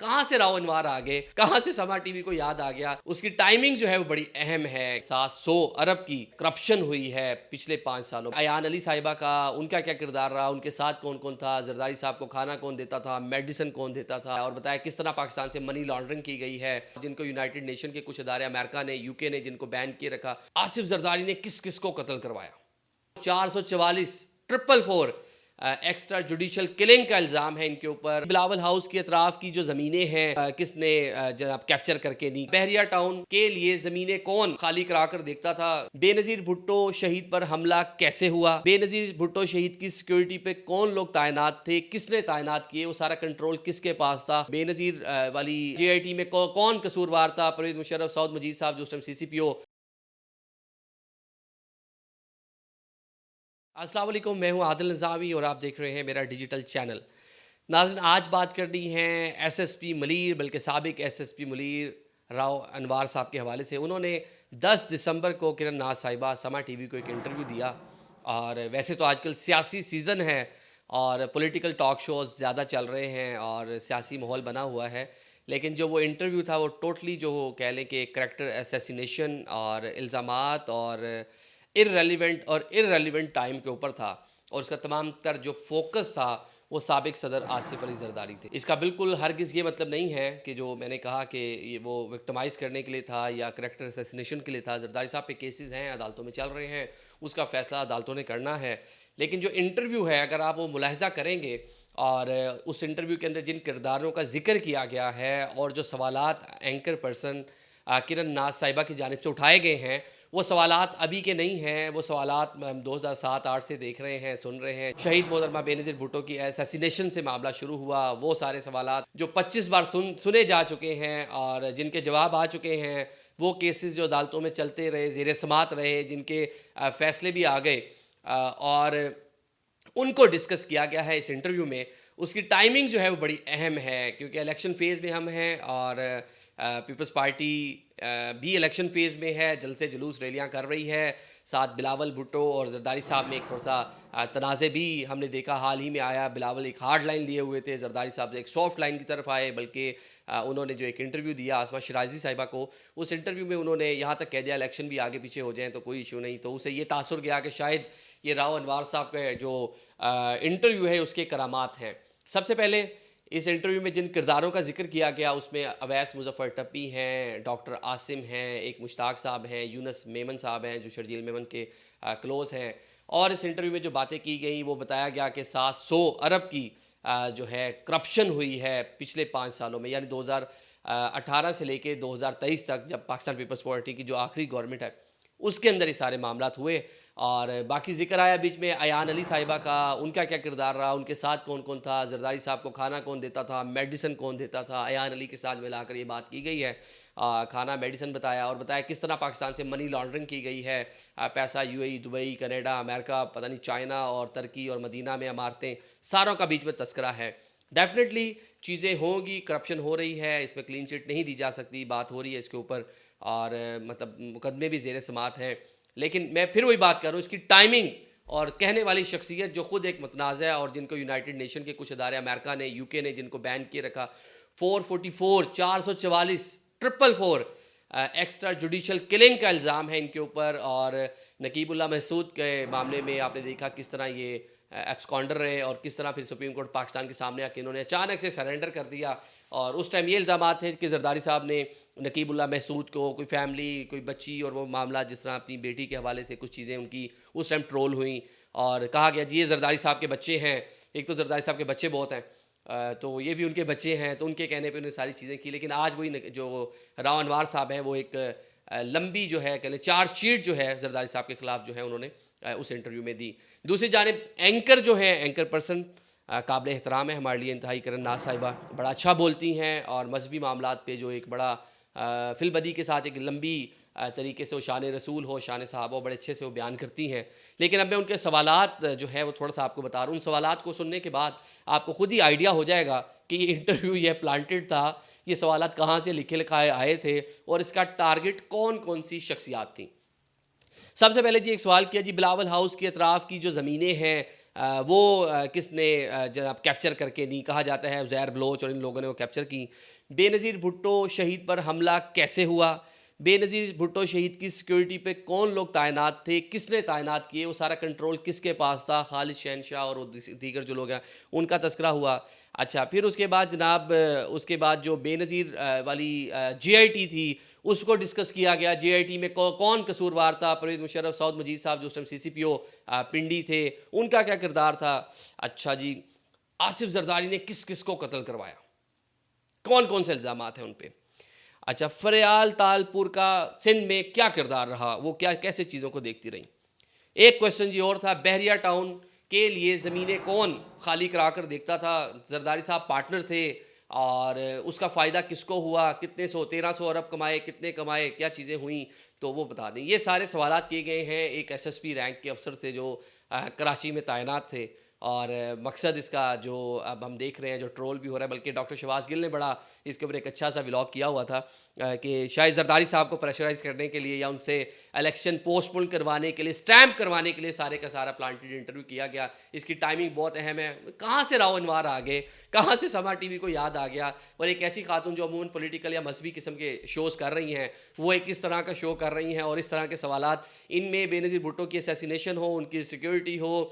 کہاں سے راؤ انوار آ گئے, کہاں سے سما ٹی وی کو یاد آ گیا, اس کی ٹائمنگ جو ہے وہ بڑی اہم ہے. 700 ارب کی کرپشن ہوئی ہے پچھلے 5 سالوں. ایان علی صاحبہ کا ان کا کیا کردار رہا, ان کے ساتھ کون کون تھا, زرداری صاحب کو کھانا کون دیتا تھا, میڈیسن کون دیتا تھا, اور بتایا کس طرح پاکستان سے منی لانڈرنگ کی گئی ہے, جن کو یونائٹڈ نیشن کے کچھ ادارے, امریکہ نے, یو کے نے جن کو بین کیے رکھا. آصف زرداری نے کس کس کو قتل کروایا, 444 444 ایکسٹرا جوڈیشل کلنگ کا الزام ہے ان کے اوپر. بلاول ہاؤس کے اطراف کی جو زمینیں ہیں کس نے جناب کیپچر کر کے دی, بحریہ ٹاؤن کے لیے زمینیں کون خالی کرا کر دیکھتا تھا, بے نظیر بھٹو شہید پر حملہ کیسے ہوا, بے نظیر بھٹو شہید کی سیکیورٹی پہ کون لوگ تعینات تھے, کس نے تعینات کیے, وہ سارا کنٹرول کس کے پاس تھا, بے نظیر والی جے آئی ٹی میں کون قصوروار تھا, پرویز مشرف, سعود مجید صاحب جو اس ٹائم سی سی پی او. السلام علیکم, میں ہوں عادل نظامی اور آپ دیکھ رہے ہیں میرا ڈیجیٹل چینل. ناظرین, آج بات کرنی ہے ایس ایس پی ملیر, بلکہ سابق S S P Malir Rao Anwar صاحب کے حوالے سے. انہوں نے 10 دسمبر کو کرن ناز صاحبہ سما ٹی وی کو ایک انٹرویو دیا, اور ویسے تو آج کل سیاسی سیزن ہے اور پولیٹیکل ٹاک شوز زیادہ چل رہے ہیں اور سیاسی ماحول بنا ہوا ہے, لیکن جو وہ انٹرویو تھا وہ ٹوٹلی جو کہہ لیں کہ کریکٹر اسیسینیشن اور الزامات اور ارریلیونٹ ٹائم کے اوپر تھا, اور اس کا تمام تر جو فوکس تھا وہ سابق صدر آصف علی زرداری تھے. اس کا بالکل ہرگز یہ مطلب نہیں ہے کہ جو میں نے کہا کہ یہ وہ وکٹمائز کرنے کے لیے تھا یا کریکٹر اسیسینیشن کے لیے تھا. زرداری صاحب پہ کیسز ہیں, عدالتوں میں چل رہے ہیں, اس کا فیصلہ عدالتوں نے کرنا ہے. لیکن جو انٹرویو ہے, اگر آپ وہ ملاحظہ کریں گے, اور اس انٹرویو کے اندر جن کرداروں کا ذکر کیا گیا ہے اور جو سوالات اینکر پرسن کرن ناز صاحبہ کی جانب سے اٹھائے گئے ہیں, وہ سوالات ابھی کے نہیں ہیں, وہ سوالات ہم 2007-8 سے دیکھ رہے ہیں, سن رہے ہیں. شہید محترمہ بے نظیر بھٹو کی اسیسینیشن سے معاملہ شروع ہوا, وہ سارے سوالات جو 25 بار سنے جا چکے ہیں اور جن کے جواب آ چکے ہیں, وہ کیسز جو عدالتوں میں چلتے رہے, زیر سماعت رہے, جن کے فیصلے بھی آ گئے, اور ان کو ڈسکس کیا گیا ہے اس انٹرویو میں. اس کی ٹائمنگ جو ہے وہ بڑی اہم ہے, کیونکہ الیکشن فیز میں ہم ہیں اور پیپلز پارٹی بھی الیکشن فیز میں ہے, جلد سے جلوس ریلیاں کر رہی ہے. ساتھ بلاول بھٹو اور زرداری صاحب میں ایک تھوڑا سا تنازع بھی ہم نے دیکھا حال ہی میں آیا. بلاول ایک ہارڈ لائن لیے ہوئے تھے, زرداری صاحب ایک سافٹ لائن کی طرف آئے, بلکہ انہوں نے جو ایک انٹرویو دیا آسما شرازی صاحبہ کو, اس انٹرویو میں انہوں نے یہاں تک کہہ دیا الیکشن بھی آگے پیچھے ہو جائیں تو کوئی ایشو نہیں. تو اسے یہ تاثر گیا کہ شاید یہ راؤ انوار صاحب کا جو انٹرویو ہے اس کے کرامات ہیں. سب سے پہلے اس انٹرویو میں جن کرداروں کا ذکر کیا گیا اس میں اویس مظفر ٹپی ہیں, ڈاکٹر عاصم ہیں, ایک مشتاق صاحب ہیں, یونس میمن صاحب ہیں جو شرجیل میمن کے کلوز ہیں. اور اس انٹرویو میں جو باتیں کی گئیں وہ بتایا گیا کہ 700 ارب کی جو ہے کرپشن ہوئی ہے پچھلے 5 سالوں میں, یعنی 2018 سے لے کے 2023 تک, جب پاکستان پیپلز پارٹی کی جو آخری گورنمنٹ ہے اس کے اندر یہ سارے معاملات ہوئے. اور باقی ذکر آیا بیچ میں ایان علی صاحبہ کا, ان کا کیا کردار رہا, ان کے ساتھ کون کون تھا, زرداری صاحب کو کھانا کون دیتا تھا, میڈیسن کون دیتا تھا. ایان علی کے ساتھ ملا کر یہ بات کی گئی ہے, کھانا میڈیسن بتایا, اور بتایا کس طرح پاکستان سے منی لانڈرنگ کی گئی ہے, پیسہ U A E, Dubai, Canada, امریکہ, پتہ نہیں چائنا اور ترکی اور مدینہ میں عمارتیں, ساروں کا بیچ میں تذکرہ ہے. ڈیفینیٹلی چیزیں ہوں گی, کرپشن ہو رہی ہے, اس میں کلین چٹ نہیں دی جا سکتی, بات ہو رہی ہے اس کے اوپر, اور مطلب مقدمے بھی زیر سماعت ہیں. لیکن میں پھر وہی بات کروں, اس کی ٹائمنگ اور کہنے والی شخصیت جو خود ایک متنازع ہے, اور جن کو یونائٹڈ نیشن کے کچھ ادارے, امریکہ نے, یو کے نے جن کو بین کیے رکھا, 444 444 ایکسٹرا جوڈیشل کلنگ کا الزام ہے ان کے اوپر. اور نقیب اللہ محسود کے معاملے میں آپ نے دیکھا کس طرح یہ ایبسکانڈر رہے, اور کس طرح پھر سپریم کورٹ پاکستان کے سامنے آ کے انہوں نے اچانک سے سرنڈر کر دیا. اور اس ٹائم یہ الزامات تھے کہ زرداری صاحب نے نقیب اللہ محسود کو, کوئی فیملی, کوئی بچی, اور وہ معاملات جس طرح اپنی بیٹی کے حوالے سے کچھ چیزیں ان کی اس ٹائم ٹرول ہوئیں, اور کہا گیا جی یہ زرداری صاحب کے بچے ہیں. ایک تو زرداری صاحب کے بچے بہت ہیں, تو یہ بھی ان کے بچے ہیں, تو ان کے کہنے پہ انہوں نے ساری چیزیں کی. لیکن آج وہی جو راؤ انوار صاحب ہیں وہ ایک لمبی جو ہے کہہ لیں چارج شیٹ جو ہے زرداری صاحب کے خلاف جو ہے انہوں نے اس انٹرویو میں دی. دوسری جانب اینکر جو ہیں, اینکر پرسن قابل احترام ہے ہمارے لیے انتہائی, کرن ناز صاحبہ بڑا اچھا بولتی ہیں, اور مذہبی معاملات پہ جو ایک بڑا فی البدی کے ساتھ ایک لمبی طریقے سے وہ شان رسول ہو, شان صحابہ ہو, بڑے اچھے سے وہ بیان کرتی ہیں. لیکن اب میں ان کے سوالات جو ہے وہ تھوڑا سا آپ کو بتا رہا ہوں. ان سوالات کو سننے کے بعد آپ کو خود ہی آئیڈیا ہو جائے گا کہ یہ انٹرویو یہ پلانٹڈ تھا, یہ سوالات کہاں سے لکھے لکھائے آئے تھے, اور اس کا ٹارگٹ کون کون سی شخصیات تھیں. سب سے پہلے جی ایک سوال کیا جی بلاول ہاؤس کے اطراف کی جو زمینیں ہیں وہ کس نے جناب کیپچر کر کے دی. کہا جاتا ہے عزیر بلوچ اور ان لوگوں نے وہ کیپچر کی. بے نظیر بھٹو شہید پر حملہ کیسے ہوا, بے نظیر بھٹو شہید کی سیکیورٹی پہ کون لوگ تعینات تھے, کس نے تعینات کیے, وہ سارا کنٹرول کس کے پاس تھا, خالد شہنشاہ اور دیگر جو لوگ ہیں ان کا تذکرہ ہوا. اچھا, پھر اس کے بعد جناب اس کے بعد جو بے نظیر والی جے آئی ٹی تھی اس کو ڈسکس کیا گیا. جے آئی ٹی میں کون قصوروار تھا, پرویز مشرف, سعود مجید صاحب جو اس ٹائم سی سی پی او پنڈی تھے, ان کا کیا کردار تھا. اچھا جی, آصف زرداری نے کس کس کو قتل کروایا, کون کون سے الزامات ہیں ان پہ. اچھا, فریال تالپور کا سندھ میں کیا کردار رہا, وہ کیسے چیزوں کو دیکھتی رہیں. ایک کویسچن جی اور تھا, بحریہ ٹاؤن کے لیے زمینیں کون خالی کرا کر دیکھتا تھا. زرداری صاحب پارٹنر تھے اور اس کا فائدہ کس کو ہوا, کتنے 1300 ارب کمائے, کتنے کمائے, کیا چیزیں ہوئیں, تو وہ بتا دیں. یہ سارے سوالات کیے گئے ہیں ایک ایس ایس پی رینک کے افسر سے جو کراچی میں تعینات تھے. اور مقصد اس کا جو اب ہم دیکھ رہے ہیں جو ٹرول بھی ہو رہا ہے, بلکہ ڈاکٹر شہباز گل نے بڑا اس کے اوپر ایک اچھا سا ولاگ کیا ہوا تھا کہ شاید زرداری صاحب کو پریشرائز کرنے کے لیے یا ان سے الیکشن پوسٹ پون کروانے کے لیے, اسٹیمپ کروانے کے لیے سارے کا سارا پلانٹڈ انٹرویو کیا گیا. اس کی ٹائمنگ بہت اہم ہے. کہاں سے راؤ انوار آ گئے, کہاں سے سما ٹی وی کو یاد آ گیا, اور ایک ایسی خاتون جو عموماً پولیٹیکل یا مذہبی قسم کے شوز کر رہی ہیں وہ ایک اس طرح کا شو کر رہی ہیں, اور اس طرح کے سوالات ان میں بے نظیر بھٹو کی اسیسینیشن ہو, ان کی سیکیورٹی ہو,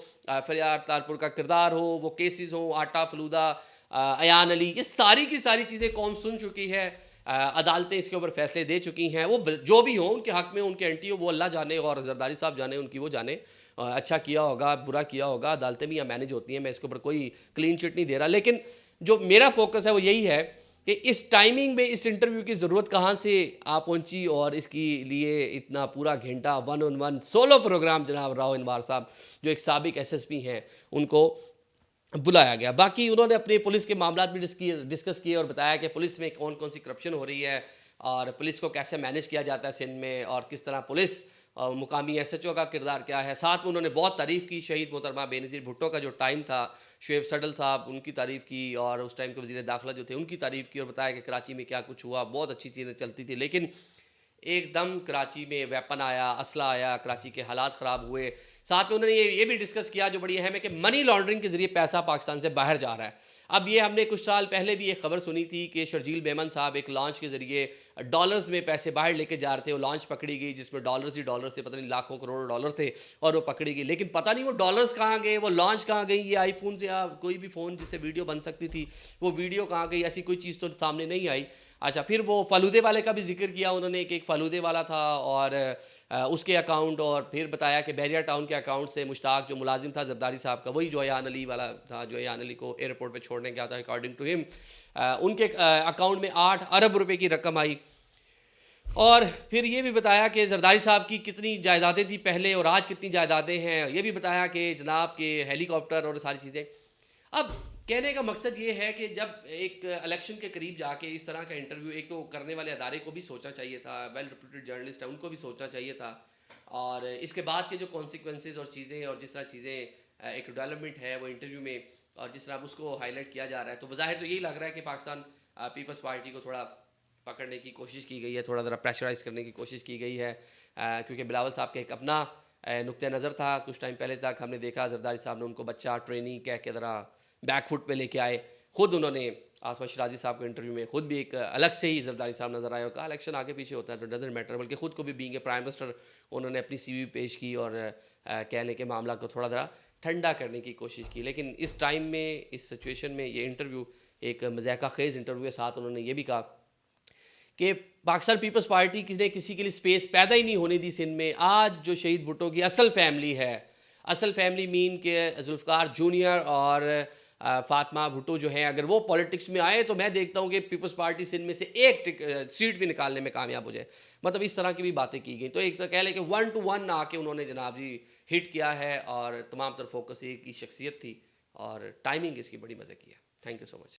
فریال تالپور کا کردار ہو, وہ کیسز ہوں, آٹا فلودہ, ایان علی, یہ ساری کی ساری چیزیں قوم سن چکی ہے. عدالتیں اس کے اوپر فیصلے دے چکی ہیں. وہ جو بھی ہوں ان کے حق میں, ان کے اینٹی ہو, وہ اللہ جانے, اور زرداری صاحب جانے, ان کی وہ جانے. اچھا کیا ہوگا, برا کیا ہوگا, عدالتیں بھی یہاں مینج ہوتی ہیں, میں اس کے اوپر کوئی کلین چٹ نہیں دے رہا. لیکن جو میرا فوکس ہے وہ یہی ہے کہ اس ٹائمنگ میں اس انٹرویو کی ضرورت کہاں سے آپ پہنچی, اور اس کی لیے اتنا پورا گھنٹہ 1-on-1 سولو پروگرام جناب راؤ انوار صاحب جو ایک سابق ایس ایس پی ہیں ان کو بلایا گیا. باقی انہوں نے اپنے پولیس کے معاملات بھی ڈسکس کیے اور بتایا کہ پولیس میں کون کون سی کرپشن ہو رہی ہے, اور پولیس کو کیسے مینیج کیا جاتا ہے سندھ میں, اور کس طرح پولیس مقامی ایس ایچ او کا کردار کیا ہے. ساتھ میں انہوں نے بہت تعریف کی شہید محترمہ بے نظیر بھٹو کا جو ٹائم تھا, شعیب سڈل صاحب, ان کی تعریف کی, اور اس ٹائم کے وزیر داخلہ جو تھے ان کی تعریف کی, اور بتایا کہ کراچی میں کیا کچھ ہوا, بہت اچھی چیزیں چلتی تھی. لیکن ایک دم کراچی میں ویپن آیا, اسلحہ آیا, کراچی کے حالات خراب ہوئے. ساتھ میں انہوں نے یہ بھی ڈسکس کیا جو بڑی اہم ہے کہ منی لانڈرنگ کے ذریعے پیسہ پاکستان سے باہر جا رہا ہے. اب یہ ہم نے کچھ سال پہلے بھی ایک خبر سنی تھی کہ شرجیل میمن صاحب ایک لانچ کے ذریعے ڈالرز میں پیسے باہر لے کے جا رہے تھے. وہ لانچ پکڑی گئی جس میں ڈالرز ہی ڈالرز تھے, پتہ نہیں لاکھوں کروڑوں ڈالر تھے, اور وہ پکڑی گئی. لیکن پتہ نہیں وہ ڈالرز کہاں گئے, وہ لانچ کہاں گئی, یہ آئی فون سے یا کوئی بھی فون جس سے ویڈیو بن سکتی تھی وہ ویڈیو کہاں گئی, ایسی کوئی چیز تو سامنے نہیں آئی. اچھا, پھر وہ فالودے والے کا بھی ذکر کیا انہوں نے کہ ایک فالودے والا تھا اور اس کے اکاؤنٹ, اور پھر بتایا کہ بحریہ ٹاؤن کے اکاؤنٹ سے مشتاق جو ملازم تھا زرداری صاحب کا, وہی جو ایان علی والا تھا جو ایان علی کو ایئرپورٹ پہ چھوڑنے گیا تھا, اکارڈنگ ٹو ہم ان کے اکاؤنٹ میں 8 ارب روپے کی رقم آئی. اور پھر یہ بھی بتایا کہ زرداری صاحب کی کتنی جائیدادیں تھیں پہلے اور آج کتنی جائیدادیں ہیں. یہ بھی بتایا کہ جناب کے ہیلی کاپٹر اور ساری چیزیں. اب کہنے کا مقصد یہ ہے کہ جب ایک الیکشن کے قریب جا کے اس طرح کا انٹرویو, ایک تو کرنے والے ادارے کو بھی سوچنا چاہیے تھا, ویل ریپیوٹیڈ جرنلسٹ ہیں ان کو بھی سوچنا چاہیے تھا, اور اس کے بعد کے جو کانسیکوینسز اور چیزیں اور جس طرح چیزیں ایک ڈیولپمنٹ ہے وہ انٹرویو میں, اور جس طرح اس کو ہائی لائٹ کیا جا رہا ہے, تو بظاہر تو یہی لگ رہا ہے کہ پاکستان پیپلز پارٹی کو تھوڑا پکڑنے کی کوشش کی گئی ہے, تھوڑا ذرا پریشرائز کرنے کی کوشش کی گئی ہے, کیونکہ بلاول صاحب کا ایک اپنا نقطۂ نظر تھا. کچھ ٹائم پہلے تک ہم نے دیکھا زرداری صاحب نے ان کو بچہ ٹرینی کہہ کے ذرا بیک فٹ پہ لے کے آئے. خود انہوں نے آصمہ شرازی صاحب کے انٹرویو میں خود بھی ایک الگ سے ہی زرداری صاحب نظر آئے اور کہا الیکشن آگے پیچھے ہوتا ہے تو ڈزنٹ میٹر, بلکہ خود کو بھی بینگ اے پرائم منسٹر انہوں نے اپنی سی وی پیش کی اور کہنے کے معاملہ کو تھوڑا ذرا ٹھنڈا کرنے کی کوشش کی. لیکن اس ٹائم میں, اس سچویشن میں یہ انٹرویو ایک مضحکہ خیز انٹرویو کے ساتھ انہوں نے یہ بھی کہا کہ پاکستان پیپلز پارٹی نے کسی کے لیے اسپیس پیدا ہی نہیں ہونے دی سندھ میں. آج جو شہید بھٹو کی اصل فیملی ہے, اصل فیملی مین کہ ذوالفقار جونیئر اور فاطمہ بھٹو جو ہیں, اگر وہ پولیٹکس میں آئے تو میں دیکھتا ہوں کہ پیپلز پارٹی سندھ میں سے ایک سیٹ بھی نکالنے میں کامیاب ہو جائے. مطلب اس طرح کی بھی باتیں کی گئی. تو ایک تو کہہ لیں کہ 1-to-1 آ کے انہوں نے جناب جی ہٹ کیا ہے, اور تمام تر فوکس ایک کی شخصیت تھی, اور ٹائمنگ اس کی بڑی مزے کی ہے. Thank you so much.